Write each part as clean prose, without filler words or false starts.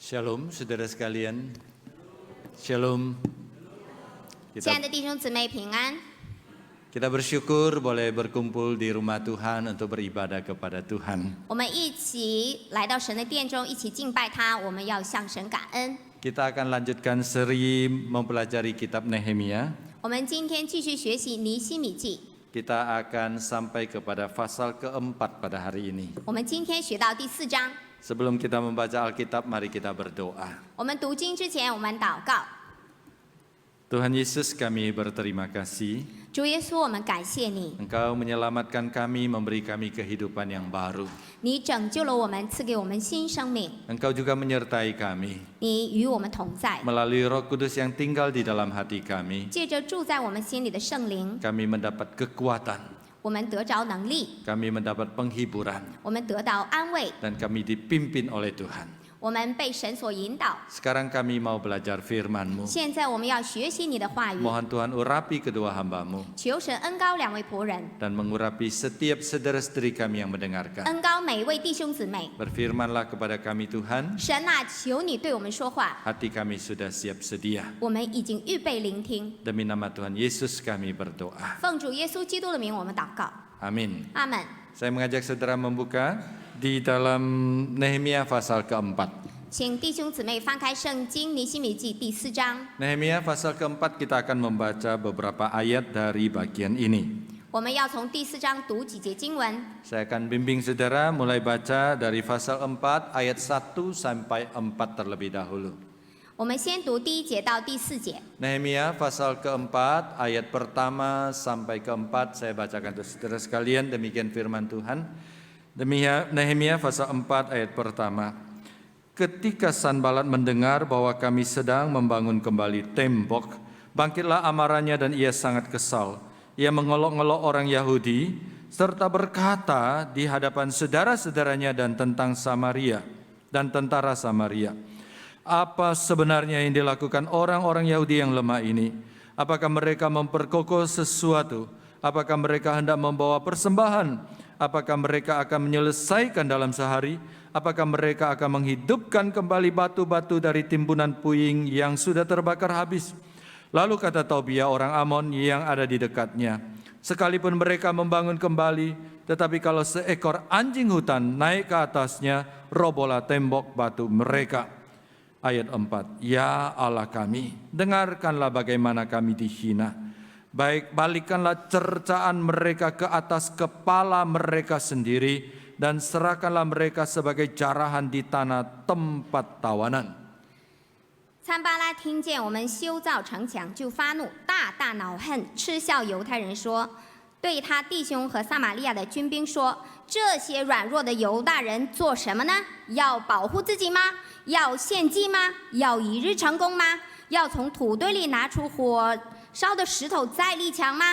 Shalom, saudara sekalian. Shalom. 亲爱的弟兄姊妹平安， Kita bersyukur boleh berkumpul di rumah Tuhan untuk beribadah kepada Tuhan. 我们一起来到神的殿中，一起敬拜他。我们要向神感恩。 Kita akan lanjutkan seri mempelajari kitab Nehemia. 我们今天继续学习尼希米记， Kita akan sampai kepada pasal keempat pada hari ini. 我们今天学到第4章。 Sebelum kita membaca Alkitab, mari kita berdoa. 我们读经之前，我们祷告。 Tuhan Yesus, kami berterima kasih. 主耶稣，我们感谢你， Engkau menyelamatkan kami, memberi kami kehidupan yang baru. 你拯救了我们，赐给我们新生命， Engkau juga menyertai kami 你与我们同在。 melalui Roh Kudus yang tinggal di dalam hati kami. 借着住在我们心里的圣灵， Kami mendapat kekuatan, 我们得着能力， kami mendapat penghiburan, 我们得到安慰， dan kami dipimpin oleh Tuhan. 我们被神所引导。 Sekarang kami mau belajar firman-Mu. 现在我们要学习你的话语， Mohon Tuhan urapi kedua hamba-Mu 求神恩膏两位仆人， dan mengurapi setiap saudara-saudari kami yang mendengarkan. 恩膏每一位弟兄姊妹。 Berfirmanlah kepada kami Tuhan, 神啊，求你对我们说话， hati kami sudah siap sedia. 我们已经预备聆听。 Demi nama Tuhan Yesus kami berdoa. 奉主耶稣基督的名，我们祷告。 Amin. 阿门。 Saya mengajak saudara membuka di dalam Nehemia pasal keempat. 请弟兄姊妹翻开圣经尼希米记第4章， Nehemia pasal keempat kita akan membaca beberapa ayat dari bagian ini. 我们要从第4章读几节经文。 Saya akan bimbing saudara mulai baca dari pasal 4 ayat 1 sampai 4 terlebih dahulu. 我们先读第1节到第4节。 Nehemia pasal keempat ayat pertama sampai keempat saya bacakan untuk saudara sekalian, demikian firman Tuhan. Nehemia pasal 4 ayat pertama. Ketika Sanbalat mendengar bahwa kami sedang membangun kembali tembok, bangkitlah amarahnya dan ia sangat kesal. Ia mengolok-olok orang Yahudi serta berkata di hadapan saudara-saudaranya dan tentang Samaria dan tentara Samaria. Apa sebenarnya yang dilakukan orang-orang Yahudi yang lemah ini? Apakah mereka memperkokoh sesuatu? Apakah mereka hendak membawa persembahan? Apakah mereka akan menyelesaikan dalam sehari? Apakah mereka akan menghidupkan kembali batu-batu dari timbunan puing yang sudah terbakar habis? Lalu kata Tobia orang Amon yang ada di dekatnya, sekalipun mereka membangun kembali, tetapi kalau seekor anjing hutan naik ke atasnya, robohlah tembok batu mereka. Ayat 4, ya Allah kami, dengarkanlah bagaimana kami dihina. Baik, balikkanlah cercaan mereka ke atas kepala mereka sendiri, dan serahkanlah mereka sebagai jarahan di tanah tempat tawanan. 参巴拉听见我们修造城墙，就发怒，大大恼恨，嗤笑犹太人说，对他弟兄和撒玛利亚的军兵说：这些软弱的犹大人做什么呢？要保护自己吗？要献祭吗？要一日成功吗？要从土堆里拿出火烧的石头再立墙吗？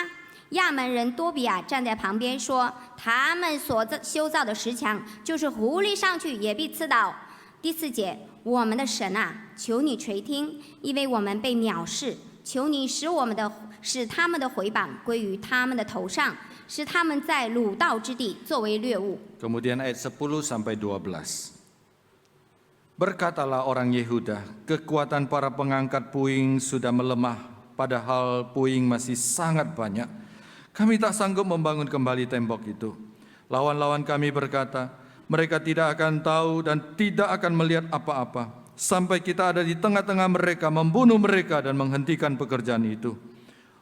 亚门人多比亚站在旁边说：他们所修造的石墙，就是狐狸上去也必刺倒。第4节，我们的神啊，求你垂听，因为我们被藐视，求你使他们的回谤归于他们的头上，使他们在掳道之地作为掠物。 Kemudian ayat 10 sampai 12. Berkatalah orang Yehuda, kekuatan para pengangkat puing sudah melemah, padahal puing masih sangat banyak. Kami tak sanggup membangun kembali tembok itu. Lawan-lawan kami berkata, mereka tidak akan tahu dan tidak akan melihat apa-apa, sampai kita ada di tengah-tengah mereka, membunuh mereka dan menghentikan pekerjaan itu.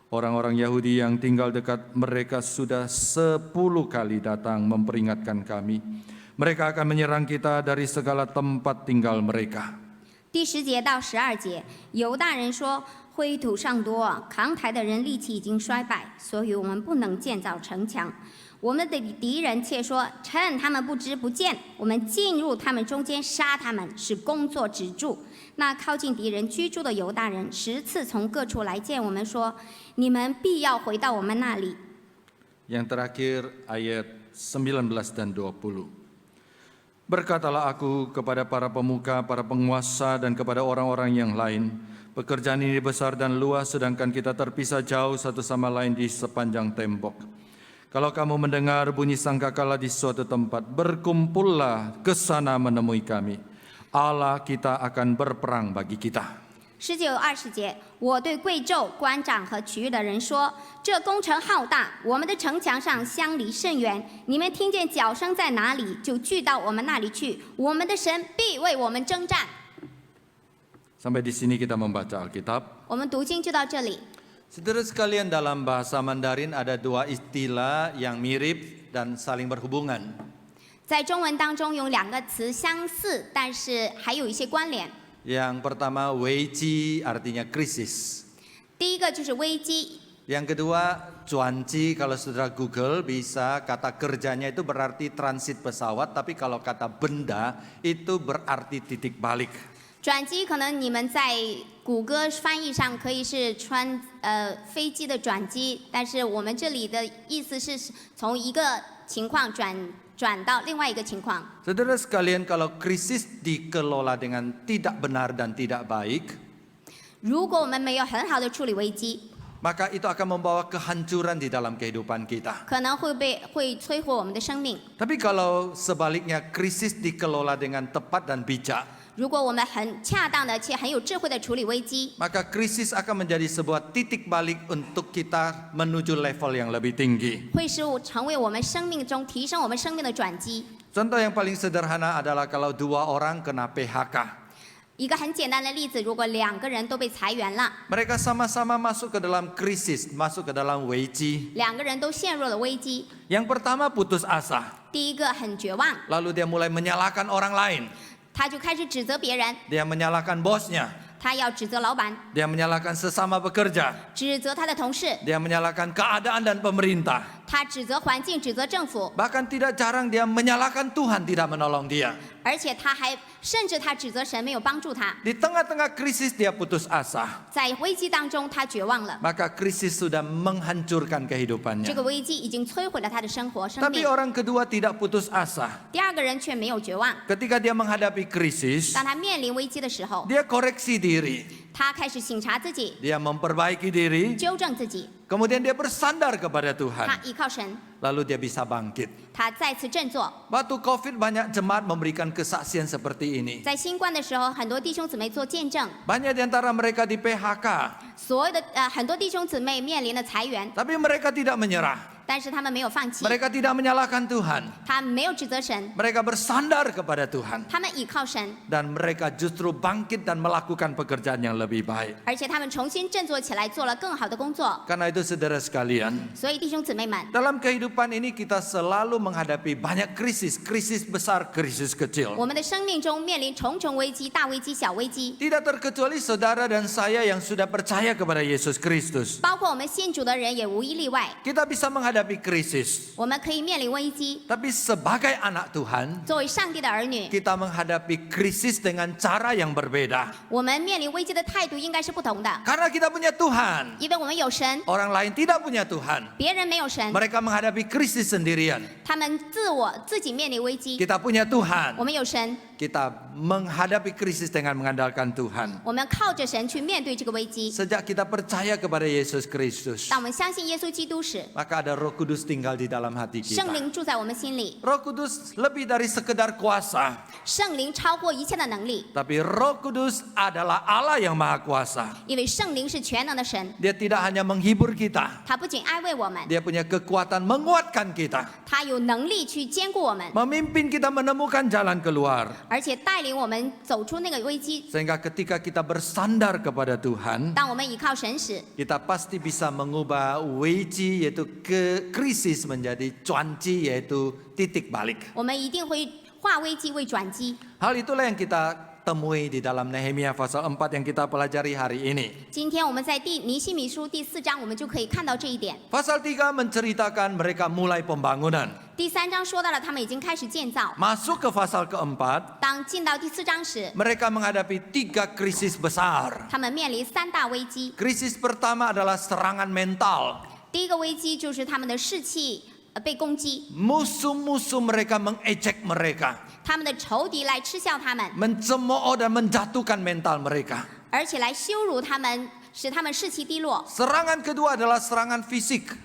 Orang-orang Yahudi yang tinggal dekat mereka sudah 10 kali datang memperingatkan kami. Mereka akan menyerang kita dari segala tempat tinggal mereka. 第10节到12节，犹大人说：灰土尚多，扛抬的人力气已经衰败，所以我们不能建造城墙。我们的敌人却说：趁他们不知不见，我们进入他们中间杀他们，使工作止住。那靠近敌人居住的犹大人10次从各处来见我们说：你们必要回到我们那里。 Yang terakhir ayat 19 dan 20. Berkatalah aku kepada para pemuka, para penguasa dan kepada orang-orang yang lain, pekerjaan ini besar dan luas sedangkan kita terpisah jauh satu sama lain di sepanjang tembok. Kalau kamu mendengar bunyi sangkakala di suatu tempat, berkumpullah ke sana menemui kami. Allah kita akan berperang bagi kita. 19、20节，我对贵胄、官长和取悦的人说：“这工程浩大，我们的城墙上相离甚远。你们听见脚声在哪里，就聚到我们那里去。我们的神必为我们征战。” Sampai di sini kita membaca Alkitab. 我们读经就到这里。 Saudara sekalian, dalam bahasa Mandarin ada dua istilah yang mirip dan saling berhubungan. 在中文当中有2个词相似，但是还有一些关联。 Yang pertama, weiji artinya krisis. 第一个就是危机， Yang kedua, cuanci. Kalau saudara Google bisa kata kerjanya itu berarti transit pesawat, tapi kalau kata benda itu berarti titik balik. 转机可能你们在谷歌翻译上可以是飞机的转机，但是我们这里的意思是从一个情况转到另外一个情况。 Saudara sekalian, kalau krisis dikelola dengan tidak benar dan tidak baik, 如果我们没有很好的处理危机， maka itu akan membawa kehancuran di dalam kehidupan kita. 可能会摧毁我们的生命。 Tapi kalau sebaliknya krisis dikelola dengan tepat dan bijak, 如果我们很恰当的且很有智慧的处理危机， maka krisis akan menjadi sebuah titik balik untuk kita menuju level yang lebih tinggi. 会成为我们生命中提升我们生命的转机。 Contoh yang paling sederhana adalah kalau 2 orang kena PHK. 一个很简单的例子，如果2个人都被裁员了， Mereka sama-sama masuk ke dalam krisis, masuk ke dalam weiji. 2个人都陷入了危机。 Yang pertama putus asa, 第一个很绝望， lalu dia mulai menyalahkan orang lain. 他就开始指责别人， Dia menyalahkan bosnya, 他要指责老板， dia menyalahkan sesama pekerja, 指责他的同事， dia menyalahkan keadaan dan pemerintah. 他指责环境，指责政府， Bahkan tidak jarang dia menyalahkan Tuhan tidak menolong dia. 而且甚至他指责神没有帮助他。 Di tengah-tengah krisis dia putus asa. 在危机当中，他绝望了， Maka krisis sudah menghancurkan 这 kehidupannya. 个危机已经摧毁了他的生活生 Tapi 命。 orang kedua tidak putus asa. 第2个人却没有绝望， Ketika dia menghadapi krisis, 当他面临危机的时候， dia koreksi diri. 他开始省察自己， Dia memperbaiki diri. 纠正自己， Kemudian dia bersandar kepada 他 Tuhan. 依靠神， Lalu dia bisa bangkit. 他再次振作。 Waktu COVID banyak jemaat memberikan kesaksian seperti ini. 在新冠的时候，很多弟兄姊妹做见证， Banyak di antara mereka di PHK. 所有的很多弟兄姊妹面临了裁员， Tapi mereka tidak menyerah. 但是他们没有放弃， Mereka tidak menyalahkan Tuhan. 他们没有指责神， Mereka bersandar kepada Tuhan. 他们倚靠神， Dan mereka justru bangkit dan melakukan pekerjaan yang lebih baik. 而且他们重新振作起来，做了更好的工作。 Karena itu saudara sekalian, 所以弟兄姊妹们， dalam kehidupan ini kita selalu menghadapi banyak krisis. Krisis besar, krisis kecil. 我们的生命中面临重重危机，大危机、小危机， Tidak terkecuali saudara dan saya yang sudah percaya kepada Yesus Kristus. 包括我们信主的人也无一例外。 Kita bisa menghadapi krisis. 我们可以面临危机， Tapi sebagai anak Tuhan, 作为上帝的儿女， kita menghadapi krisis dengan cara yang berbeda. 我们面临危机的态度应该是不同的， Karena kita punya Tuhan. 因为我们有神， Orang lain tidak punya Tuhan. 别人没有神， Mereka menghadapi krisis sendirian. 他们自己面临危机。 Kita punya Tuhan. 我们有神， Kita menghadapi krisis dengan mengandalkan Tuhan. 我们靠着神去面对这个危机。 Sejak kita percaya kepada Yesus Kristus, 当我们相信耶稣基督时， maka ada Roh Kudus tinggal di dalam hati 圣 kita. 灵住在我们心里， Roh Kudus lebih dari sekedar kuasa, 圣灵超过一切的能力， tapi Roh Kudus adalah Allah yang maha kuasa. 因为圣灵是全能的神， Dia tidak hanya menghibur kita, 他不仅安慰我们， dia punya kekuatan menguatkan kita, 他有能力去兼顾我们， memimpin kita menemukan jalan keluar. 而且带领我们走出那个危机。 Sehingga ketika kita bersandar kepada Tuhan, 当我们倚靠神时， kita pasti bisa mengubah weiji yaitu krisis menjadi cuanci yaitu titik balik. 我们一定会化危机为转机。 Hal itulah yang kita temui di dalam Nehemia pasal 4 yang kita pelajari hari ini. 今天我们在尼希米书第4章，我们就可以看到这一点。 Pasal 3 menceritakan mereka mulai pembangunan. 第3章说到了他们已经开始建造。 Masuk ke pasal keempat, 当进到第4章时， mereka menghadapi 3 krisis besar. 他们面临3大危机。 Krisis pertama adalah serangan mental. 第一个危机就是他们的士气被攻击， Musuh-musuh mereka mengejek mereka, 他们的仇敌来嗤笑他们， mencemooh dan menjatuhkan mental mereka. 而且来羞辱他们，使他们士气低落。 Serangan kedua adalah serangan fisik.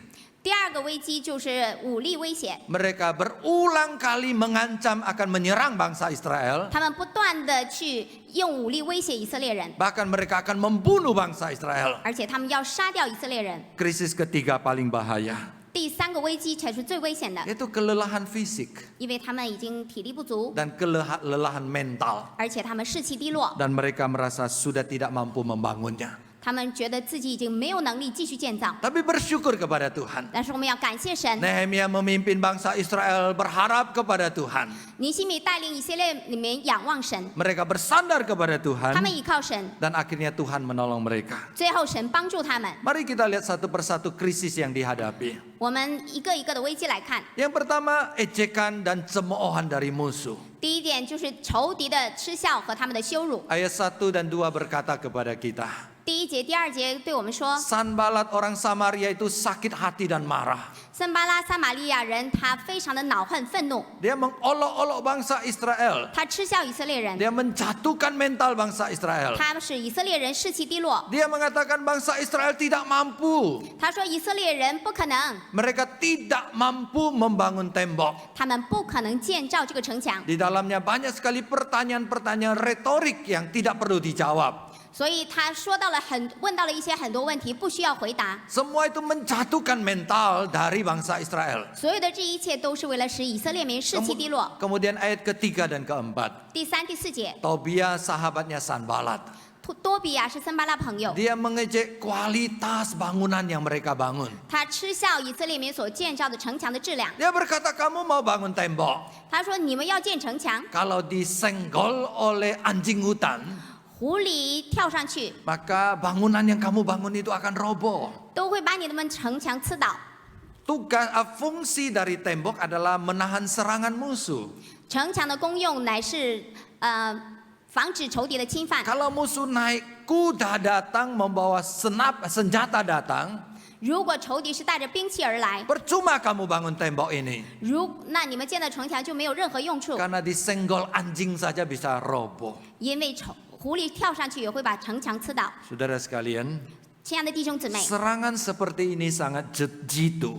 第二个危机就是武力威胁， Mereka berulang kali mengancam akan menyerang bangsa Israel. 他们不断的去用武力威胁以色列人， Bahkan mereka akan membunuh bangsa Israel. 而且他们要杀掉以色列人。 Krisis ketiga paling bahaya, 第三个危机才是最危险的， yaitu kelelahan fisik 因为他们已经体力不足， dan kelelahan mental. 而且他们士气低落， Dan mereka merasa sudah tidak mampu membangunnya. 他们觉得自己已经没有能力继续建造。 Tapi bersyukur kepada Tuhan. 但是我们要感谢神， Nehemia memimpin bangsa Israel berharap kepada Tuhan. 尼希米带领以色列里面仰望神， Mereka bersandar kepada 他们 Tuhan 倚靠神， dan akhirnya Tuhan menolong mereka. 最后神帮助他们。 Mari kita lihat satu persatu krisis yang dihadapi. 我们一个一个的危机来看。 Yang pertama, ejekan dan cemoohan dari musuh. 第一点就是仇敌的嗤笑和他们的羞辱。 Ayat 1 dan 2 berkata kepada kita. 第一节、第二节对我们说， Sanballat orang Samaria itu sakit hati dan marah. 森巴拉撒玛利亚人他非常的恼恨愤怒， Dia mengolok-olok bangsa Israel. 他嗤笑以色列人， Dia menjatuhkan mental bangsa Israel. 他使以色列人士气低落。 Dia mengatakan bangsa Israel tidak mampu. 他说以色列人不可能， Mereka tidak mampu membangun tembok. 他们不可能建造这个城墙， Di dalamnya banyak sekali pertanyaan-pertanyaan retorik yang tidak perlu dijawab. 所以他说到了问到了一些很多问题，不需要回答。 Semua itu menjatuhkan mental dari bangsa Israel. 所有的这一切都是为了使以色列民士气低落。 Kemudian ayat ketiga dan keempat. 第三、第四节， Tobia sahabatnya Sanballat. 多比亚是森巴拉朋友， Dia mengejek kualitas bangunan yang mereka bangun. 他嗤笑以色列民所建造的城墙的质量。 Dia berkata, kamu mau bangun tembok. 他说你们要建城墙， Kalau disenggol oleh anjing hutan, 狐狸跳上去 maka bangunan yang kamu bangun itu akan roboh. 都会把你们城墙刺倒。 Fungsi dari tembok adalah menahan serangan musuh. 城墙的功用乃是防止仇敌的侵犯。 Kalau musuh naik kuda datang membawa senjata datang, 如果仇敌是带着兵器而来， percuma kamu bangun tembok ini. 那你们建的城墙就没有任何用处， Karena disenggol anjing saja bisa roboh. 因为狐狸跳上去也会把城墙刺倒。 Saudara sekalian, 亲爱的弟兄姊妹， serangan seperti ini sangat jitu,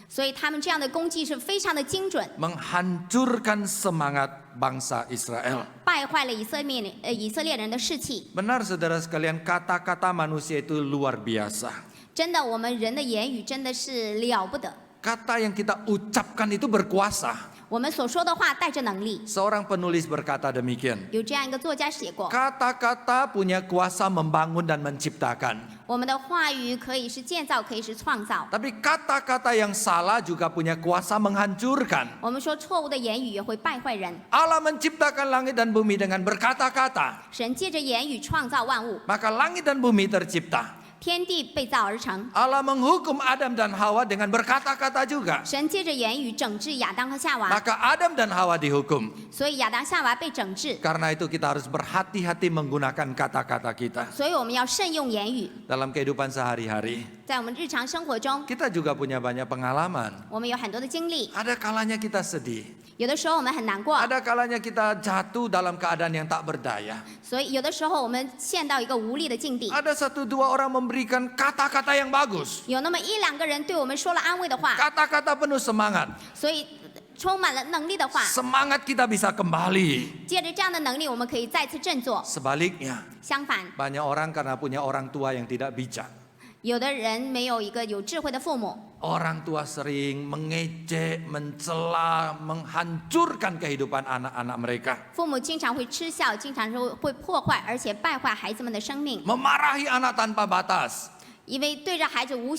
所以他们这样的攻击是非常的精准， menghancurkan semangat bangsa Israel. 败坏了以色列人的士气。 Benar saudara sekalian, kata-kata manusia itu luar biasa. 真的，我们人的言语真的是了不得， Kata yang kita ucapkan itu berkuasa. 我们所说的话带着能力。 Seorang penulis berkata demikian. 有这样一个作家写过， Kata-kata punya kuasa membangun dan menciptakan. 我们的话语可以是建造，可以是创造。 Tapi kata-kata yang salah juga punya kuasa menghancurkan. 我们说错误的言语也会败坏人。 Allah menciptakan langit dan bumi dengan berkata-kata. 神借着言语创造万物， Maka langit dan bumi tercipta. 天地被造而成。 Allah menghukum Adam dan Hawa dengan berkata-kata juga. 神借着言语整治亚当和夏娃， Maka Adam dan Hawa dihukum. 所以亚当夏娃被整治。 Karena itu kita harus berhati-hati menggunakan kata-kata kita. 所以我们要慎用言语， Dalam kehidupan sehari-hari. 在我们日常生活中， Kita juga punya banyak pengalaman. 我们有很多的经历。 Ada kalanya kita sedih. 有的时候我们很难过， Ada kalanya kita jatuh dalam keadaan yang tak berdaya. 所以有的时候我们陷到一个无力的境地。 Ada 1-2 orang memberikan kata-kata yang bagus. 有那么1-2个人对我们说了安慰的话， Kata-kata penuh semangat. 所以充满了能力的话， Semangat kita bisa kembali. 借着这样的能力，我们可以再次振作。 Sebaliknya, 相反， banyak orang karena punya orang tua yang tidak bijak. 有的人没有一个有智慧的父母， Orang tua sering mengejek, mencela, menghancurkan kehidupan anak-anak mereka. 父母经常会嗤笑，经常会破坏，而且败坏孩子们的生命， Memarahi anak tanpa batas. 因为对着孩子无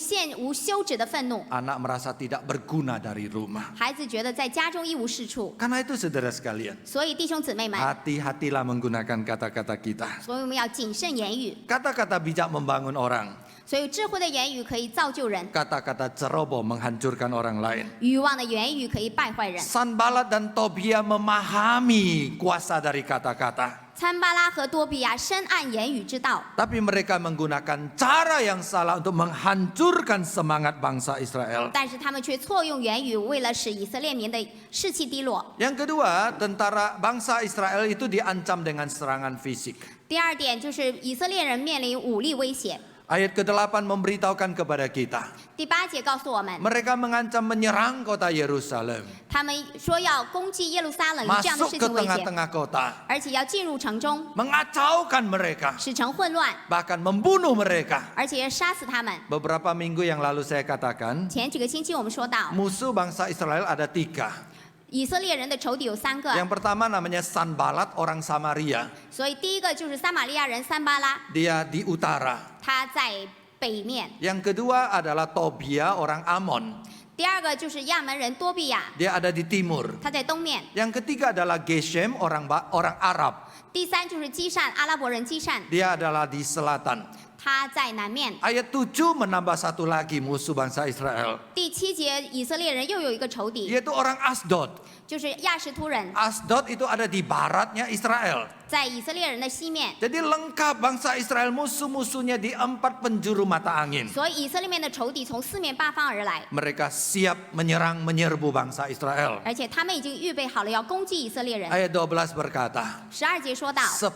休止的愤怒， Anak merasa tidak berguna dari rumah. 孩子觉得在家中一无是处。 Karena itu saudara sekalian, 所以弟兄姊妹们， hati-hatilah menggunakan kata-kata kita. 所以我们要谨慎言语。 Kata-kata bijak membangun orang. 所以智慧的言语可以造就人， Kata-kata ceroboh menghancurkan orang lain. 愚妄的言语可以败坏人。 Sanballat dan Tobia memahami kuasa dari kata-kata. 参巴拉和多比亚深谙言语之道， Tapi mereka menggunakan cara yang salah untuk menghancurkan semangat bangsa Israel. 但是他们却错用言语，为了使以色列民的士气低落。 Yang kedua, tentara bangsa Israel itu diancam dengan serangan fisik. 第二点就是以色列人面临武力威胁， Ayat ke-8 memberitahukan kepada kita. 第8节告诉我们， Mereka mengancam menyerang kota Yerusalem. 他们说要攻击耶路撒冷，以这样的 Masuk 事 ke 情为节， tengah-tengah kota. 而且要进入城中， Mengacaukan mereka. 使城混乱， Bahkan membunuh mereka. 而且要杀死他们。 Beberapa minggu yang lalu saya katakan, 前几个星期我们说到， musuh bangsa Israel ada 3. 以色列人的仇敌有3个， Yang pertama namanya Sanbalat, orang Samaria. 所以第一个就是撒玛利亚人三巴拉， Dia di utara. 他在北面； Yang kedua adalah Tobia, orang Amon. 第二个就是亚门人多比亚， Dia ada di timur. 他在东面； Yang ketiga adalah Geshem, orang Arab. 第三就是基善，阿拉伯人基善， Dia adalah di selatan. 他在南面。 Ayat 7 menambah satu lagi musuh bangsa Israel. 第7节，以色列人又有一个仇敌， Yaitu orang Asdod. 就是亚实突人， Asdod itu ada di baratnya Israel. 在以色列人的西面。 Jadi lengkap bangsa Israel musuh-musuhnya di 4 penjuru mata angin. 所以以色列面的仇敌从四面八方而来， Mereka siap menyerbu bangsa Israel. 而且他们已经预备好了要攻击以色列人。 Ayat 12 berkata, 12节说到， 10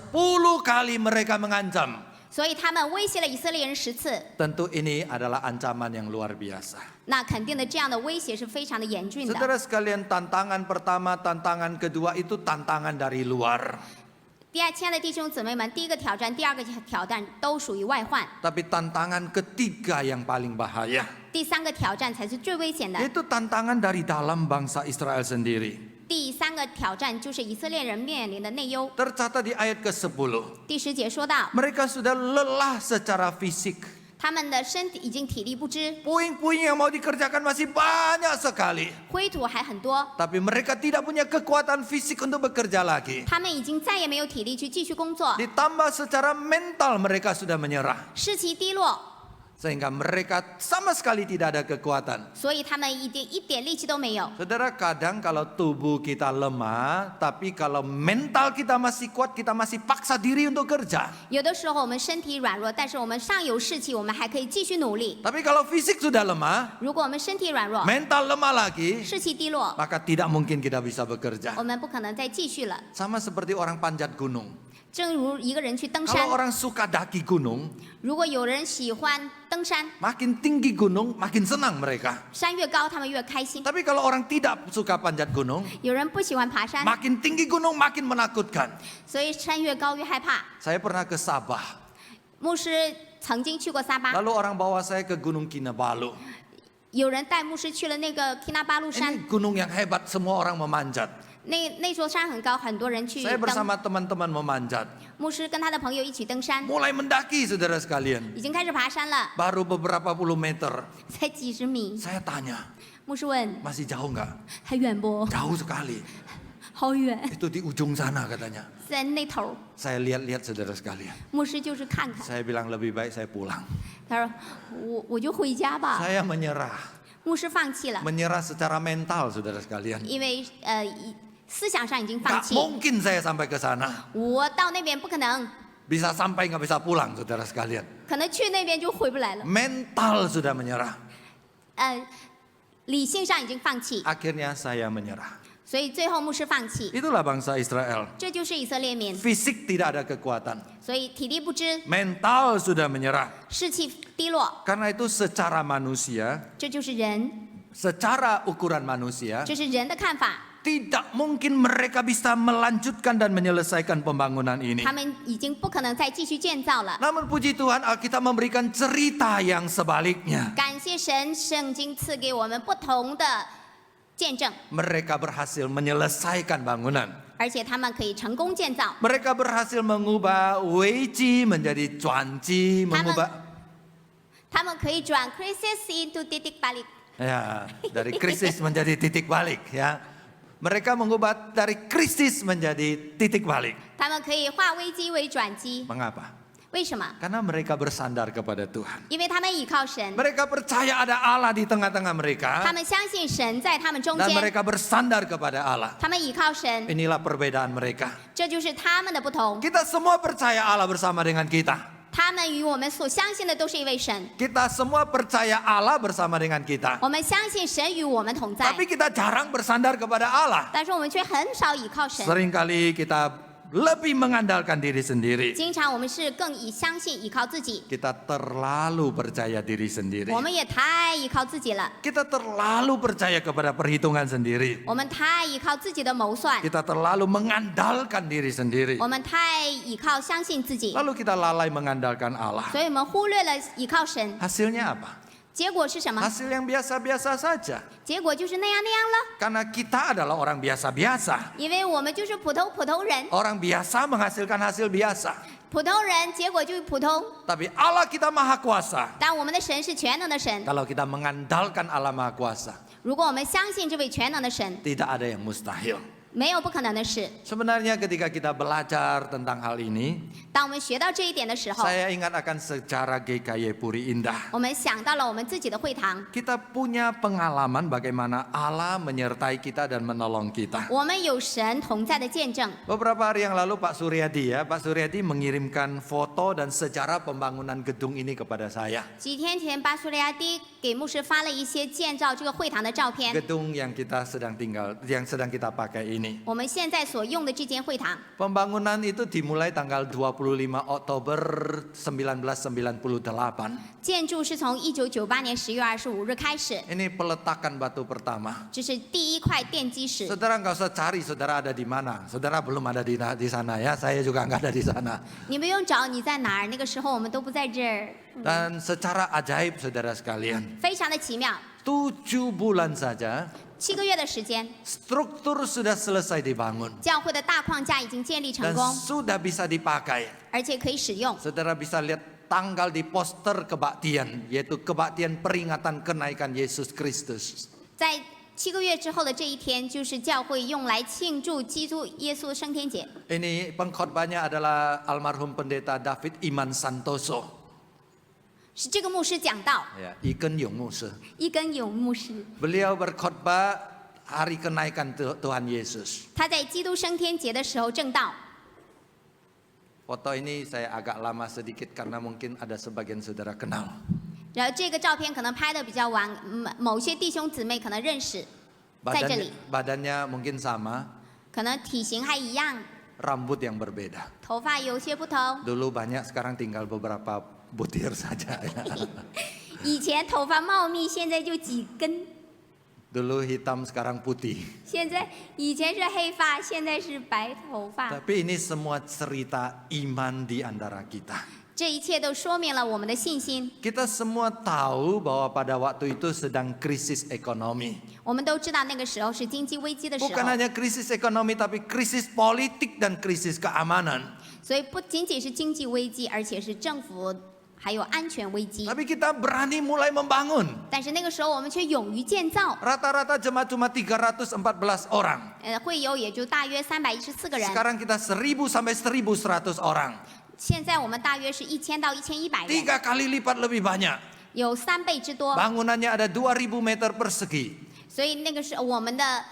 kali mereka mengancam. 所以他们威胁了以色列人10次。 Tentu ini adalah ancaman yang luar biasa. 那肯定的，这样的威胁是非常的严峻的。 Saudara sekalian, tantangan pertama, tantangan kedua itu tantangan dari luar. 亲爱的弟兄姊妹们，第一个挑战、第二个挑战都属于外患， Tapi tantangan ketiga yang paling bahaya. 第3个挑战才是最危险的。 Itu tantangan dari dalam bangsa Israel sendiri. 第3个挑战就是以色列人面临的内忧。 Tercatat di ayat ke-10. 第10节说到， Mereka sudah lelah secara fisik. 他们的身体已经体力不支， Puing-puing yang mau dikerjakan masih banyak sekali. 灰土还很多， Tapi mereka tidak punya kekuatan fisik untuk bekerja lagi. 他们已经再也没有体力去继续工作， Ditambah secara mental mereka sudah menyerah. 士气低落， Sehingga mereka sama sekali tidak ada kekuatan. 所以他们一点力气都没有。 Saudara, kadang kalau tubuh kita lemah, tapi kalau mental kita masih kuat, kita masih paksa diri untuk kerja. 有的时候我们身体软弱，但是我们上有士气，我们还可以继续努力。 Tapi kalau fisik sudah lemah, 如果我们身体软弱， mental lemah lagi, 士气低落， maka tidak mungkin kita bisa bekerja. 我们不可能再继续了。 Sama seperti orang panjat gunung. 正如一个人去登 Kalau 山， orang suka daki gunung, 如果有人喜欢登山， makin tinggi gunung, makin senang mereka. 山越高他们越开心； Tapi kalau orang tidak suka panjat gunung, 有人不喜欢爬山， makin tinggi gunung makin menakutkan. 所以山越高越害怕。 Saya pernah ke Sabah, 牧师曾经去过撒巴， lalu orang bawa saya ke Gunung Kinabalu. 有人带牧师去了那个 Kinabalu 山， Ini gunung yang hebat, semua orang memanjat. 那座山很高，很多人去 Saya 登。 bersama teman-teman memanjat. 牧师跟他的朋友一起登山， Mulai mendaki, saudara sekalian. 已经开始爬山了， Baru beberapa puluh meter. 才几十米。 Saya tanya, 牧师问 masih jauh nggak? 还远不？ Jauh sekali. 好远， Itu di ujung sana katanya. 在那头。 Saya lihat-lihat saudara sekalian. 牧师就是看看， Saya bilang lebih baik saya pulang. 他说我就回家吧。 Saya menyerah. 牧师放弃了， Menyerah secara mental, saudara sekalian. 因为思想上已经放 Nggak 弃。 mungkin saya sampai ke sana. 我到那边不可能， Bisa sampai nggak bisa pulang, saudara sekalian. 可能去那边就回不来了。 Mental sudah menyerah. 理性上已经放弃， Akhirnya saya menyerah. 所以最后牧师放弃。 Itulah bangsa Israel. 这就是以色列民， Fisik tidak ada kekuatan. 所以体力不支， Mental sudah menyerah. 士气低落， Karena itu secara manusia, 这就是人， secara ukuran manusia, 这是人的看法。 tidak mungkin mereka bisa melanjutkan dan menyelesaikan pembangunan ini. 他们已经不可能再继续建造了。 Namun puji Tuhan, Alkitab memberikan cerita yang sebaliknya. 感谢神，圣经赐给我们不同的见证， Mereka berhasil menyelesaikan bangunan. 而且他们可以成功建造。 Mereka berhasil mengubah Weiji menjadi Cuanji, mengubah 他们可以转 crisis into titik balik， ya, dari krisis menjadi titik balik ya. Mereka mengubah dari krisis menjadi titik balik. 他们可以化危机为转机。 Mengapa? 为什么？ Karena mereka bersandar kepada Tuhan. 因为他们倚靠神， Mereka percaya ada Allah di tengah-tengah mereka 他们相信神在他们中 dan 间， mereka bersandar kepada Allah. 他们倚靠神， Inilah perbedaan mereka. 这就是他们的不同。 Kita semua percaya Allah bersama dengan kita. 他们与我们所相信的都是一位神， Kita semua percaya Allah bersama dengan kita. 我们相信神与我们同在， Tapi kita jarang bersandar kepada Allah. 但是我们却很少倚靠神。 Seringkali kita lebih mengandalkan diri sendiri. 经常我们是更以相信依靠自己， Kita terlalu percaya diri sendiri. 我们也太依靠自己了， Kita terlalu percaya kepada perhitungan sendiri. 我们太依靠自己的谋算， Kita terlalu mengandalkan diri sendiri. 我们太依靠相信自己， Lalu kita lalai mengandalkan Allah. 所以我们忽略了依靠神。 Hasilnya apa? 结果是什么？ Hasil yang biasa-biasa saja. 结果就是那样了， Karena kita adalah orang biasa-biasa. 因为我们就是普通人， Orang biasa menghasilkan hasil biasa. 普通人结果就是普通。 Tapi Allah kita maha kuasa. 但我们的神是全能的神， Kalau kita mengandalkan Allah maha kuasa, 如果我们相信这位全能的神， tidak ada yang mustahil. 没有不可能的事。 Sebenarnya ketika kita belajar tentang hal ini, 当我们学到这一点的时候， saya ingat akan sejarah GKY Puri Indah. 我们想到了我们自己的会堂， Kita punya pengalaman bagaimana Allah menyertai kita dan menolong kita. 我们有神同在的见证。 Beberapa hari yang lalu Pak Suryadi mengirimkan foto dan sejarah pembangunan gedung ini kepada saya. 几天前，巴苏利亚蒂给牧师发了一些建造这个会堂的照片。 Gedung yang sedang kita pakai ini. 我们现在所用的这间会堂， Pembangunan itu dimulai tanggal 25 Oktober 1998. 建筑是从1998年10月25日开始， Ini peletakan batu pertama. 这是第一块奠基石。 Saudara nggak usah cari saudara ada di mana. Saudara belum ada di sana ya. Saya juga nggak ada di sana. 你不用找你在哪儿，那个时候我们都不在这儿。 Dan secara ajaib saudara sekalian, 非常的奇妙， 7 bulan saja 7个月的时间， struktur sudah selesai dibangun 教会的大框架已经建立成 dan 功， sudah bisa dipakai. 而且可以使用。 Saudara bisa lihat tanggal di poster kebaktian, yaitu kebaktian peringatan kenaikan Yesus Kristus. 在7个月之后的这一天，就是教会用来庆祝基督耶稣升天节。 Ini pengkhotbahnya adalah almarhum pendeta David Iman Santoso. 是这个牧师讲到， Ya, Iken Yong Musa. 一根勇牧师， Beliau berkhotbah hari kenaikan Tuhan Yesus. 他在基督升天节的时候正道。 Foto ini saya agak lama sedikit karena mungkin ada sebagian saudara kenal. 然后这个照片可能拍的比较晚，某些弟兄姊妹可能认识，在这里， Badannya mungkin sama, 可能体型还一样， rambut yang berbeda. 头发有些不同。 Dulu banyak, sekarang tinggal beberapa butir saja. Ya. 以前头发茂密，现在就几根。 Dulu hitam, sekarang putih. 以前是黑发，现在是白头发。 Tapi ini semua cerita iman di antara kita. 这一切都说明了我们的信心。 Kita semua tahu bahwa pada waktu itu sedang krisis ekonomi. 我们都知道那个时候是经济危机的时 Bukan 候， hanya krisis ekonomi, tapi krisis politik dan krisis keamanan. 所以不仅仅是经济危机，而且是政府还有安全危机。 Tapi kita berani mulai membangun. 但是那个时候我们却勇于建造， Rata-rata jemaat cuma 314 orang. 会友也就大约314个人。 Sekarang kita 1000 sampai 1100 orang. 现在我们大约是1000到1100人， 3 kali lipat lebih banyak. 有3倍之多。 Bangunannya ada 2000 meter persegi. 所以那个时候我们的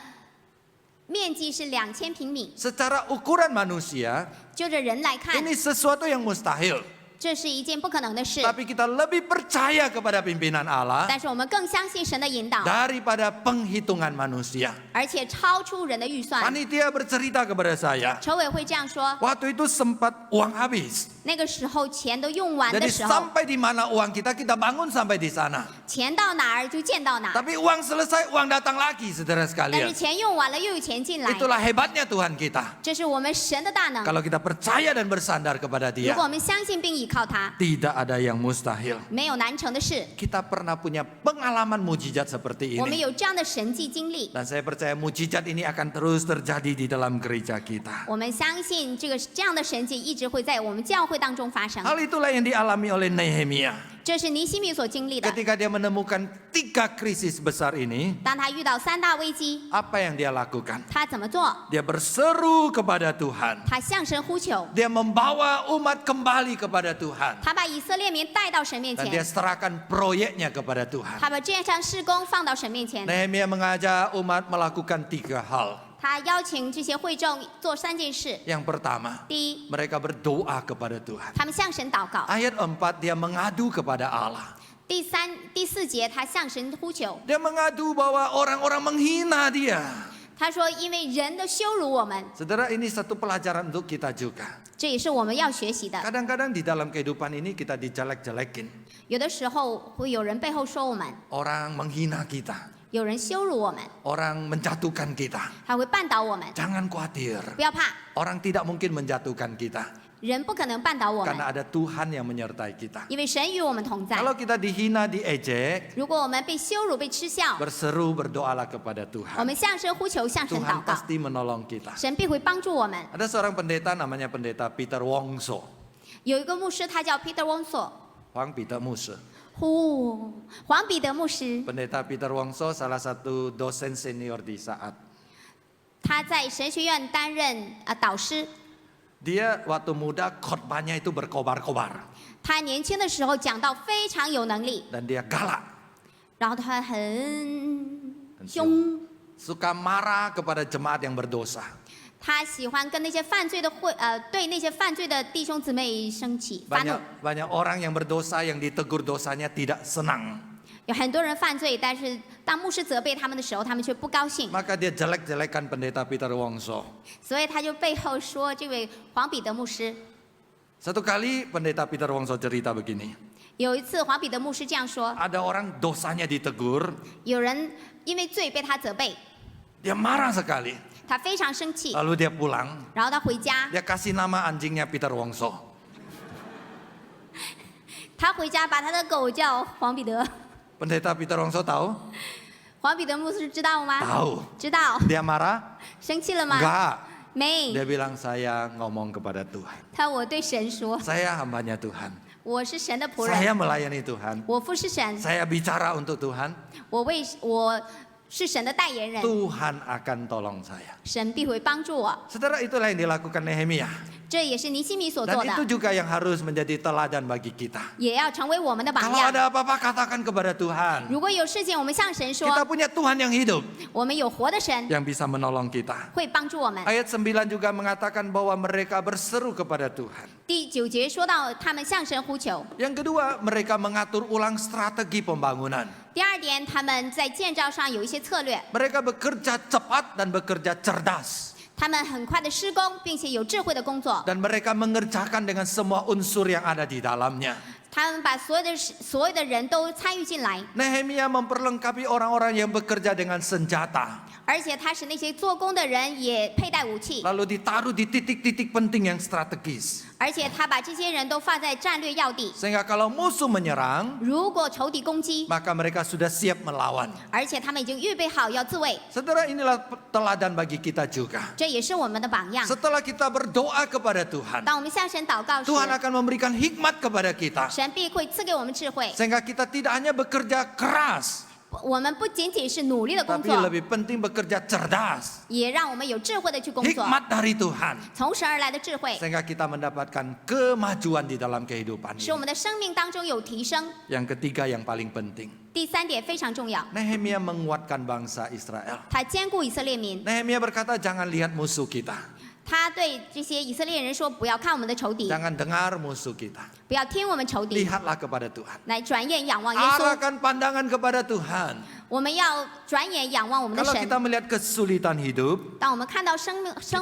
面积是2000平米， Secara ukuran manusia, 就着人来看， ini sesuatu yang mustahil. 这是一件不可能的事。 Tapi kita lebih percaya kepada pimpinan Allah 但是我们更相信神的引导， daripada penghitungan manusia. 而且超出人的预算。 Panitia bercerita kepada saya, 筹委会这样说， waktu itu sempat uang habis. 那个时候钱都用完的 Jadi 时候， sampai di mana uang kita bangun sampai di sana. 钱到哪儿就建到哪儿。 Tapi uang selesai, uang datang lagi, saudara 但是 sekalian. 钱用完了又有钱进来， Itulah hebatnya Tuhan kita. 这是我们神的大能。 Kalau kita percaya dan bersandar kepada 如 Dia, 果我们相信并依靠他， tidak ada yang mustahil. 没有难成的事。 Kita pernah punya pengalaman mujizat seperti 我们 ini. 有这样的神迹经历， Dan saya percaya mujizat ini akan terus terjadi di dalam gereja kita. 我们相信这样的神迹一直会在我们教会当中发生。 Hal itulah yang dialami oleh Nehemia. 这是尼希米所经历的。 Ketika dia menemukan 3 krisis besar ini, 当他遇到3大危机， apa yang dia lakukan? 他怎么做？ Dia berseru kepada Tuhan. 他向神呼求， Dia membawa umat kembali kepada Tuhan. 他把以色列民带到神面 Dan dia 前， serahkan proyeknya kepada Tuhan. 他把这项事工放到神面前。 Nehemia mengajak umat melakukan 3 hal. 他邀请这些会众做3件事。 Yang pertama, 第一， mereka berdoa kepada Tuhan. 他们向神祷告； Ayat 4, dia mengadu kepada Allah. 第3、第4节，他向神呼求， Dia mengadu bahwa orang-orang menghina dia. 他说：“因为人都羞辱我们， Saudara, ini satu pelajaran untuk kita juga. 这也是我们要学习的。 Kadang-kadang di dalam kehidupan ini kita dijelek-jelekin. 有的时候会有人背后说我们， Orang menghina kita. 有人羞辱我们， Orang menjatuhkan kita. 还会绊倒我们。 Jangan khawatir. 不要怕， Orang tidak mungkin menjatuhkan kita. 人不可能绊倒我们， Karena ada Tuhan yang menyertai kita. 因为神与我们同在。 Kalau kita dihina, diejek, 如果我们被羞辱、被嗤笑， berseru, berdoalah kepada 我 Tuhan. 们向神呼求，向神祷 Tuhan 告， pasti menolong kita. 神必会帮助我们。 Ada seorang pendeta namanya pendeta Peter Wongso. 有一个牧师，他叫 Peter Wongso， Hoàng Peter Musa. 黄彼得牧师， Pendeta Peter Wongso salah satu dosen senior di saat. 他在神学院担任导师。 Dia waktu muda khotbahnya itu berkobar-kobar. 他年轻的时候讲道非常有能力， Dan dia galak. 然后他很凶， Suka marah kepada jemaat yang berdosa. 他喜欢跟那些犯罪的对那些犯罪的弟兄姊妹生气发怒。 Banyak orang yang berdosa yang ditegur dosanya tidak senang. 有很多人犯罪，但是当牧师责备他们的时候，他们却不高兴， Maka dia jelek-jelekan pendeta Peter Wongso. 所以他就背后说这位黄彼得牧师。 Satu kali pendeta Peter Wongso cerita begini. 有一次，黄彼得牧师这样说： Ada orang dosanya ditegur, 有人因为罪被他责备， dia marah sekali. 他非常生气， Lalu dia pulang, 然后他回家， dia kasih nama anjingnya Peter Wongso. 他回家把他的狗叫黄彼得。 Pendeta Peter Wongso tahu? 黄彼得牧师知道吗？ Tahu. 知道， Dia marah? 生气了吗？ Enggak. 没， Dia bilang saya ngomong kepada Tuhan. 他我对神说， Saya hambanya Tuhan. 我是神的仆人， Saya melayani Tuhan. 我服侍神， Saya bicara untuk Tuhan. 我是神的代言人， Tuhan akan tolong saya. 神必会帮助我。 Saudara, itulah yang dilakukan Nehemia. 这也是尼希米所 Dan 做 itu 的， juga yang harus menjadi teladan bagi kita. 也要成为我们的榜 Kalau 样。 ada apa-apa katakan kepada Tuhan. 如果有事情，我们向神 Kita 说， punya Tuhan yang hidup 我们有活的神 yang bisa menolong kita. 会帮助我们。 Ayat 9 juga mengatakan bahwa mereka berseru kepada Tuhan. 第9节说到他们向神呼求。 Yang kedua, mereka mengatur ulang strategi pembangunan. 第二点，他们在建造上有一些策略， Mereka bekerja cepat dan bekerja cerdas. 他们很快的施工，并且有智慧的工作。 Dan mereka mengerjakan dengan semua unsur yang ada di dalamnya. 他们把所有的人都参与进来， Nehemia memperlengkapi orang-orang yang bekerja dengan senjata. 而且他使那些做工的人也佩戴武器， Lalu ditaruh di titik-titik penting yang strategis. 而且他把这些人都放在战略要地。 Sehingga kalau musuh menyerang, 如果仇敌攻击， maka mereka sudah siap melawan. 而且他们已经预备好要自卫， Saudara, inilah teladan bagi kita juga. 这也是我们的榜样。 Setelah kita berdoa kepada Tuhan, 当我们向神祷告时， Tuhan akan memberikan hikmat kepada kita. 神必会赐给我们智慧。 Sehingga kita tidak hanya bekerja keras, 我们不仅仅是努力的工 tapi 作， lebih penting bekerja cerdas. 也让我们有智慧的去工作， Hikmat dari Tuhan. 从神而来的智慧， Sehingga kita mendapatkan kemajuan di dalam kehidupan 使我 ini. 们的生命当中有提升。 Yang ketiga yang paling penting. 第3点非常重要， Nehemia menguatkan bangsa Israel. 他兼顾以色列民。 Nehemia berkata jangan lihat musuh kita. 他对这些以色列人说：“不要看我们的仇敌， Jangan dengar musuh kita. 不要听我们仇敌， Lihatlah kepada Tuhan. 来转眼仰望耶稣。 Arahkan pandangan kepada Tuhan. 我们要转眼仰望我们的 Kalau 神。 kita melihat kesulitan hidup, 当我们看到生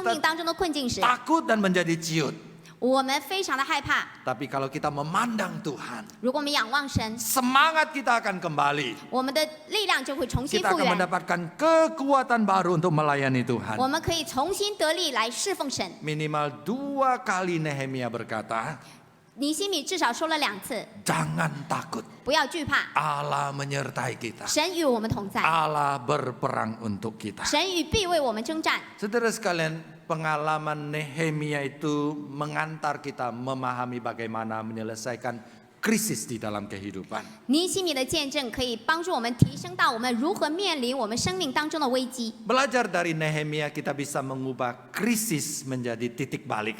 命当中的困境时， takut dan menjadi ciut. 我们非常的害怕。 Tapi kalau kita memandang Tuhan, 如果我们仰望神， semangat kita akan kembali. 我们的力量就会重新 Kita 复 akan 原， mendapatkan kekuatan baru untuk melayani 我 Tuhan. 们可以重新得力来侍奉神。 Minimal 2 kali Nehemia berkata, 尼希米至少说了2次， jangan takut. 不要惧怕， Allah menyertai kita. 神与我们同在， Allah berperang untuk kita. 神与必为我们征战。 Saudara sekalian, pengalaman Nehemia itu mengantar kita memahami bagaimana menyelesaikan krisis di dalam kehidupan. 尼希米的见证可以帮助我们提升到我们如何面临我们生命当中的危机。 Belajar dari Nehemia kita bisa mengubah krisis menjadi titik balik.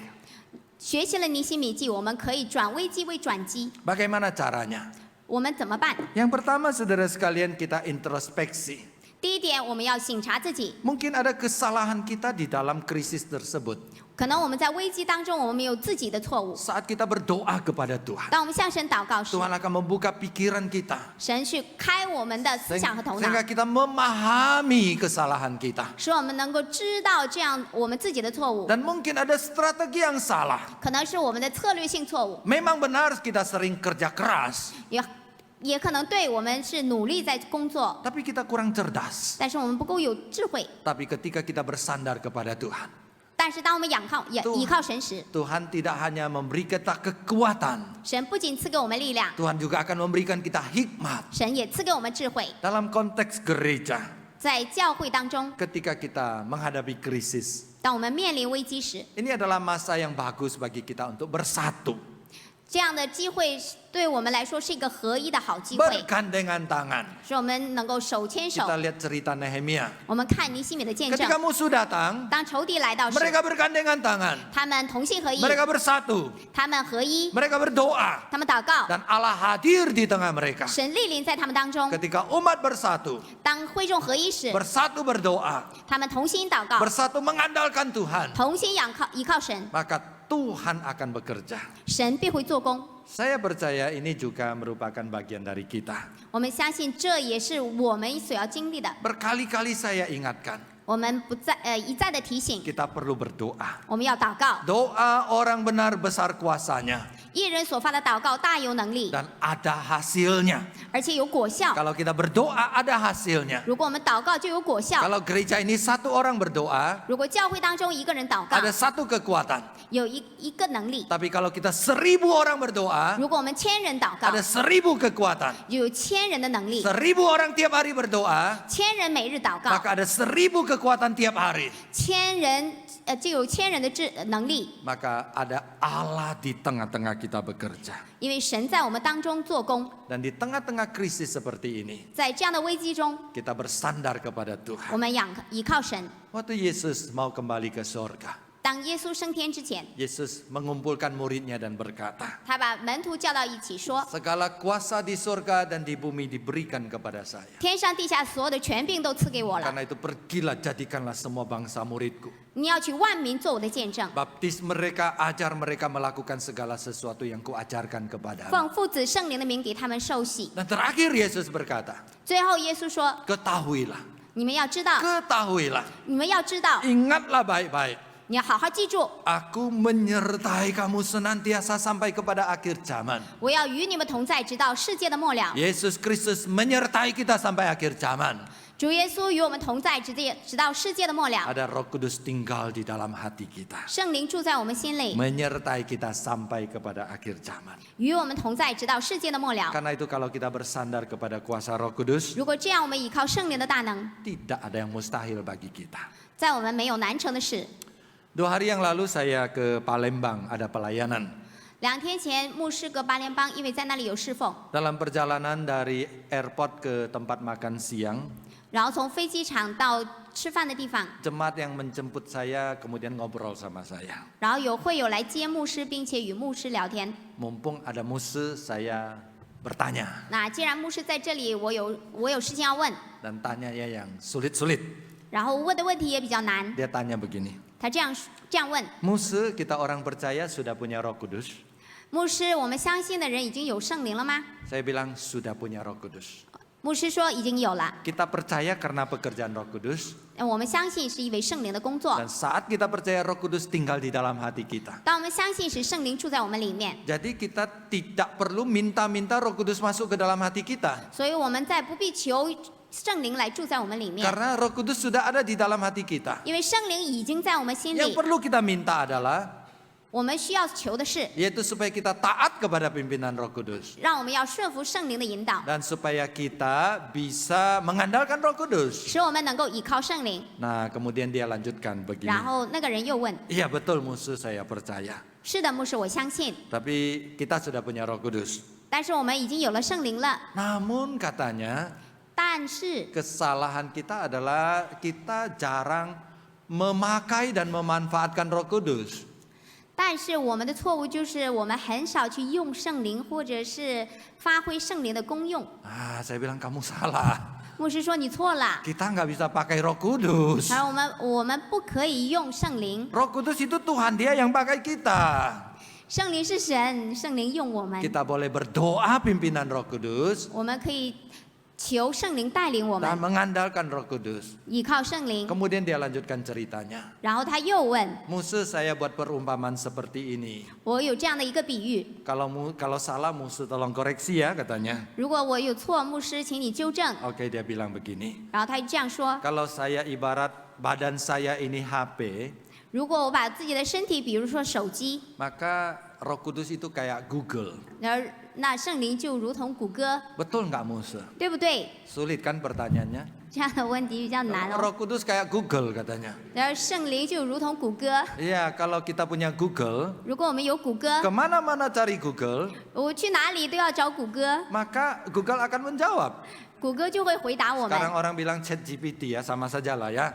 学习了尼希米记，我们可以转危机为转机。 Bagaimana caranya? 我们怎么办？ Yang pertama saudara sekalian kita introspeksi. 第一点，我们要省察自己。 Mungkin ada kesalahan kita di dalam krisis tersebut. 可能我们在危机当中，我们有自己的错误。 Saat kita berdoa kepada Tuhan, 当我们向神祷告时， Tuhan akan membuka pikiran kita 神去开我们的思想和头脑， sehingga kita memahami kesalahan kita. 使我们能够知道这样我们自己的错误。 Dan mungkin ada strategi yang salah. 可能是我们的策略性错误， Memang benar kita sering kerja keras, 也可能对我们是努力在工作， tapi kita kurang cerdas. 但是我们不够有智慧。 Tapi ketika kita bersandar kepada Tuhan, 但是当我们倚靠神时， Tuhan tidak hanya memberi kita kekuatan, 神不仅赐给我们力量， Tuhan juga akan memberikan kita hikmat. 神也赐给我们智慧。 Dalam konteks gereja, 在教会当中， ketika kita menghadapi krisis, 当我们面临危机时， ini adalah masa yang bagus bagi kita untuk bersatu, 这样的机会对我们来说是一个合一的好机会， bergandengan tangan. 使我们能够手牵手。 Kita lihat cerita Nehemia. 我们看尼希米的见 Ketika 证， musuh datang, 当仇敌来到时， mereka bergandengan tangan, 他们同心合意， mereka bersatu, 他们合一， mereka berdoa, 他们祷告， dan Allah hadir di tengah mereka. 神莅临在他们当中。 Ketika umat bersatu, 当会众合一时， bersatu berdoa, 他们同心祷告， bersatu mengandalkan Tuhan, 同心依靠神， maka Tuhan akan bekerja. 神必会做工。 Saya percaya ini juga merupakan bagian dari kita. 我们相信这也是我们所要经历的。 Berkali-kali saya ingatkan, 我们一再的提醒， kita perlu berdoa. 我们要祷告。 Doa orang benar besar kuasanya 一人所发的祷告大有能力， dan ada hasilnya. 而且有果效。 Kalau kita berdoa ada hasilnya. 如果我们祷告就有果效。 Kalau gereja ini satu orang berdoa, 如果教会当中一个人祷告， ada satu kekuatan. 有一个能力。 Tapi kalau kita 1000 orang berdoa, 如果我们1000人祷告， ada 1000 kekuatan. 就有1000人的能力。 1000 orang tiap hari berdoa, 1000人每日祷告， maka ada 1000 kekuatan tiap hari. 1000人就有1000人的能力。 Maka ada Allah di tengah-tengah kita bekerja. 因为神在我们当中做工， Dan di tengah-tengah krisis seperti ini, 在这样的危机中， kita bersandar kepada 我 Tuhan. 们依靠神。 Waktu Yesus mau kembali ke surga, 当耶稣升天之前， Yesus mengumpulkan muridnya dan berkata, 他把门徒叫到一起说 segala kuasa di surga dan di bumi diberikan kepada saya. ：“天上地下所有的权柄都赐给我了， Karena itu pergilah jadikanlah semua bangsa muridku. 你要去万民做我的见证， Baptis mereka, ajar mereka melakukan segala sesuatu yang kuajarkan kepada. 奉父子圣灵的名给他们受洗。 Dan terakhir Yesus berkata, ”最后耶稣说 ketahuilah, 你们要知道， ketahuilah, 你们要知道， ingatlah baik-baik. 你要好好记住， Aku menyertai kamu senantiasa sampai kepada akhir zaman. 我要与你们同在，直到世界的末了。 Yesus Kristus menyertai kita sampai akhir zaman. 主耶稣与我们同在，直到世界的末了。 Ada Roh Kudus tinggal di dalam hati kita. 圣灵住在我们心里， Menyertai kita sampai kepada akhir zaman. 与我们同在，直到世界的末了。 Karena itu kalau kita bersandar kepada kuasa Roh Kudus, 如果这样，我们依靠圣灵的大能， tidak ada yang mustahil bagi kita. 在我们没有难成的事。 2 hari yang lalu saya ke Palembang, ada pelayanan. 2天前，牧师搁巴联邦，因为在那里有侍奉， Dalam perjalanan dari airport ke tempat makan siang, 然后从飞机场到吃饭的地方， jemaat yang menjemput saya kemudian ngobrol sama saya. 然后会友来接牧师，并且与牧师聊天。 Mumpung ada musuh, saya bertanya. 那既然牧师在这里，我有事情要问， Dan tanyanya yang sulit-sulit. 然后问的问题也比较难。 Dia tanya begini, 他这样问， musuh kita orang percaya sudah punya Roh Kudus? 牧师，我们相信的人已经有圣灵了吗？ Saya bilang sudah punya Roh Kudus. 牧师说已经有了。 Kita percaya karena pekerjaan Roh Kudus. 我们相信是因为圣灵的工作。 Dan saat kita percaya Roh Kudus tinggal di dalam hati kita. 当我们相信时，圣灵住在我们里面， Jadi kita tidak perlu minta-minta Roh Kudus masuk ke dalam hati kita. 所以我们在不必求圣灵来住在我们里面， Karena Roh Kudus sudah ada di dalam hati kita. 因为圣灵已经在我们心 Yang 里。 perlu kita minta adalah 我们需要求的是， yaitu supaya kita taat kepada pimpinan Roh Kudus 让我们要顺服圣灵的引导， dan supaya kita bisa mengandalkan Roh Kudus. 使我们能够依靠圣灵。 Nah, kemudian dia lanjutkan begini. 然后那个人又问 Iya betul musuh saya percaya. ：“是的，牧师，我相信， Tapi kita sudah punya Roh Kudus. 但是我们已经有了圣灵了。 Namun katanya 但是 kesalahan kita adalah kita jarang memakai dan memanfaatkan Roh Kudus. 但是我们的错误就是我们很少去用圣灵，或者是发挥圣灵的功用。 Ah, saya bilang kamu salah. 牧师说你错了， Kita nggak bisa pakai Roh Kudus. 而我们不可以用圣灵， Roh Kudus itu Tuhan, Dia yang pakai kita. 圣灵是神，圣灵用我们， Kita boleh berdoa pimpinan Roh Kudus 我们可以求圣灵带领我 dan 们， mengandalkan Roh Kudus. 依靠圣灵。 Kemudian dia lanjutkan ceritanya. 然后他又问 Musuh saya buat perumpamaan seperti ini. 我有这样的一个比喻， Kalau salah musuh tolong koreksi ya katanya. 如果我有错，牧师请你纠正。 Oke, dia bilang begini. 然后他就这样说， Kalau saya ibarat badan saya ini HP, 如果我把自己的身体，比如说手机， maka Roh Kudus itu kayak Google. 那圣灵就如同谷歌， Betul nggak musuh? 对不对？ Sulit kan pertanyaannya? 这样的问题比较难哦。 Roh Kudus kayak Google katanya. 然后圣灵就如同谷歌， Iya, kalau kita punya Google, 如果我们有谷歌， kemana-mana cari Google, 我去哪里都要找谷歌， maka Google akan menjawab. 谷歌就会回答我们。 Sekarang orang bilang ChatGPT ya, sama saja lah ya.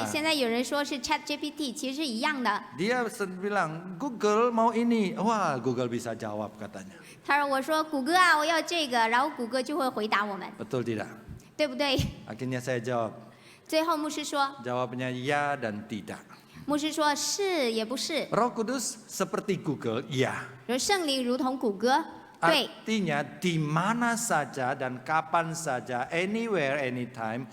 现在有人说是 ChatGPT，其实是一样的。 Dia bilang Google mau ini, wah Google bisa jawab katanya. 他说：“我说谷歌啊，我要这个，然后谷歌就会回答我们， Betul tidak? 对不对 Akhirnya saya jawab, 最后牧师说， jawabnya ya dan tidak. 牧师说是也不是， Roh Kudus seperti Google, iya. 说圣灵如同谷歌，对， Artinya di mana saja dan kapan saja, anywhere, anytime,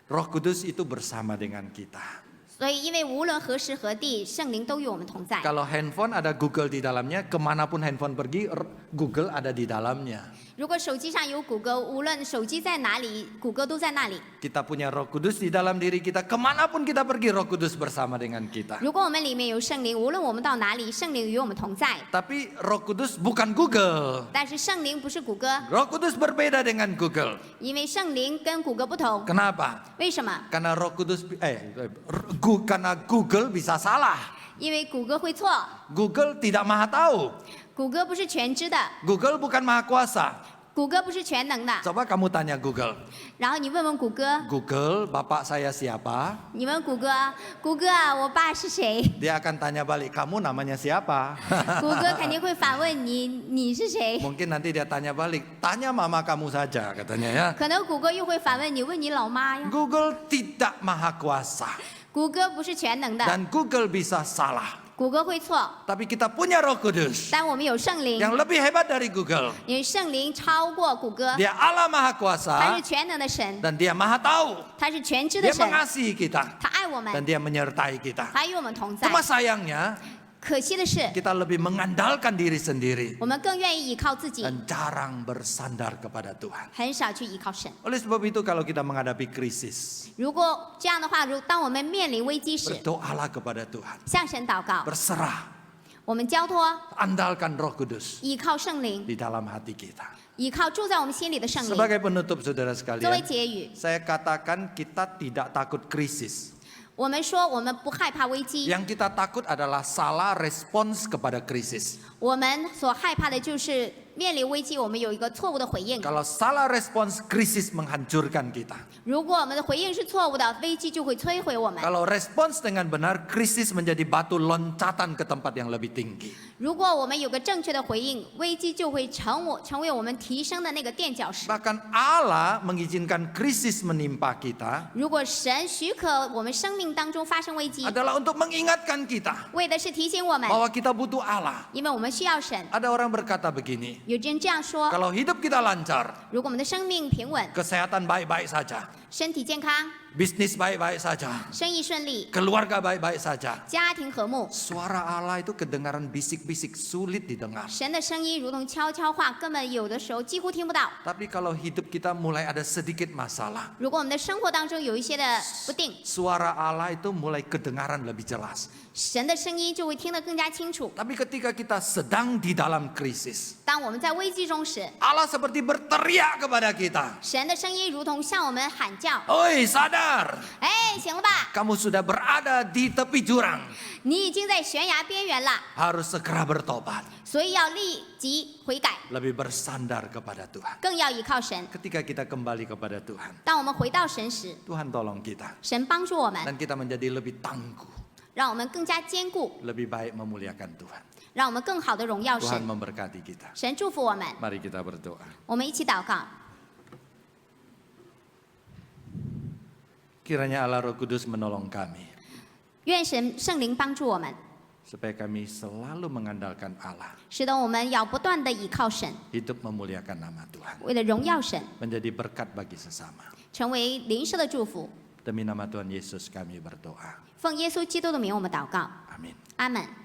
Roh Kudus itu bersama dengan kita. 所以因为无论何时何地，圣灵都与我们同在。 Kalau handphone ada Google di dalamnya, kemanapun handphone pergi, Google ada di dalamnya. 如果手机上有谷歌，无论手机在哪里，谷歌都在那里。 Kita punya Roh Kudus di dalam diri kita, kemanapun kita pergi, Roh Kudus bersama dengan kita. 如果我们里面有圣灵，无论我们到哪里，圣灵与我们同在。 Tapi Roh Kudus bukan Google. 但是圣灵不是谷歌， Roh Kudus berbeda dengan Google. 因为圣灵跟谷歌不同。 Kenapa? 为什么？ Karena Roh Kudus karena Google bisa salah. 因为谷歌会错， Google tidak maha tahu. 谷歌不是全知的， Google bukan maha kuasa. 谷歌不是全能的。 Coba kamu tanya Google. 然后你问问谷歌， Google, bapak saya siapa? 你问谷歌，谷歌啊，我爸是谁？ Dia akan tanya balik, kamu namanya siapa? 谷歌肯定会反问你，你是谁？ Mungkin nanti dia tanya balik, tanya mama kamu saja katanya ya. 可能谷歌又会反问你，问你老妈呀。 Google tidak maha kuasa 谷歌不是全能的， dan Google bisa salah. 谷歌会错， Tapi kita punya Roh Kudus 但我们有圣灵， yang lebih hebat dari Google. 因为圣灵超过谷歌， Dia Allah maha 他 kuasa 是全能的神， dan dia maha tahu. 他是全知的 Dia 神， mengasihi kita 他爱我 dan 们， dia menyertai kita. 他与我们同在。 Cuma sayangnya 可惜的是， kita lebih mengandalkan diri sendiri 我们更愿意依靠自己， dan jarang bersandar kepada Tuhan. 很少去依靠神。 Oleh sebab itu kalau kita menghadapi krisis, 如果这样的话，当我们面临危机时， berdoalah kepada Tuhan. 向神祷告， Berserah, 我们交托， andalkan Roh Kudus 依靠圣灵， di dalam hati kita. 依靠住在我们心里的圣灵。 Sebagai penutup saudara 作为 sekalian, 结语， saya katakan kita tidak takut krisis. 我们说我们不害怕危机， Yang kita takut adalah salah respons kepada krisis. 我们所害怕的就是面临危机，我们有一个错误的回应。 Kalau salah respons, krisis menghancurkan kita. 如果我们的回应是错误的，危机就会摧毁我们。 Kalau respons dengan benar, krisis menjadi batu loncatan ke tempat yang lebih tinggi. 如果我们有个正确的回应，危机就会成为我们提升的那个垫脚石。 Bahkan Allah mengizinkan krisis menimpa kita 如果神许可我们生命当中发生危机， adalah untuk mengingatkan kita 为的是提醒我们， bahwa kita butuh Allah. 因为我们需要神。 Ada orang berkata begini, 有人这样说： kalau hidup kita lancar, 如果我们的生命平稳， kesehatan baik-baik saja, 身体健康， bisnis baik-baik saja, 生意顺利， keluarga baik-baik saja, 家庭和睦， suara Allah itu kedengaran bisik-bisik, sulit didengar. 神的声音如同悄悄话，根本有的时候几乎听不到。 Tapi kalau hidup kita mulai ada sedikit masalah, 如果我们的生活当中有一些的不定， suara Allah itu mulai kedengaran lebih jelas. 神的声音就会听得更加清楚。 Tapi ketika kita sedang di dalam krisis, 当我们在危机中时， Allah seperti berteriak kepada kita. 神的声音如同向我们喊叫 Oi, sadar, 哎，醒了吧， kamu sudah berada di tepi jurang. 你已经在悬崖边缘了， Harus segera bertobat. 所以要立即悔改， Lebih bersandar kepada Tuhan. 更要依靠神。 Ketika kita kembali kepada Tuhan, 当我们回到神时， Tuhan tolong kita. 神帮助我们， Dan kita menjadi lebih tangguh, 让我们更加坚固， lebih baik memuliakan Tuhan. 让我们更好的荣耀 Tuhan 神。 memberkati kita. 神祝福我们， Mari kita berdoa. 我们一起祷告。Kiranya Allah Roh Kudus menolong kami, 愿圣灵帮助我们， supaya kami selalu mengandalkan Allah, 使得我们要不断的倚靠神， hidup memuliakan nama Tuhan, 为了荣耀神， menjadi berkat bagi sesama. 成为灵舍的祝福。 Demi nama Tuhan Yesus kami berdoa. 奉耶稣基督的名，我们祷告， Amin. 阿门。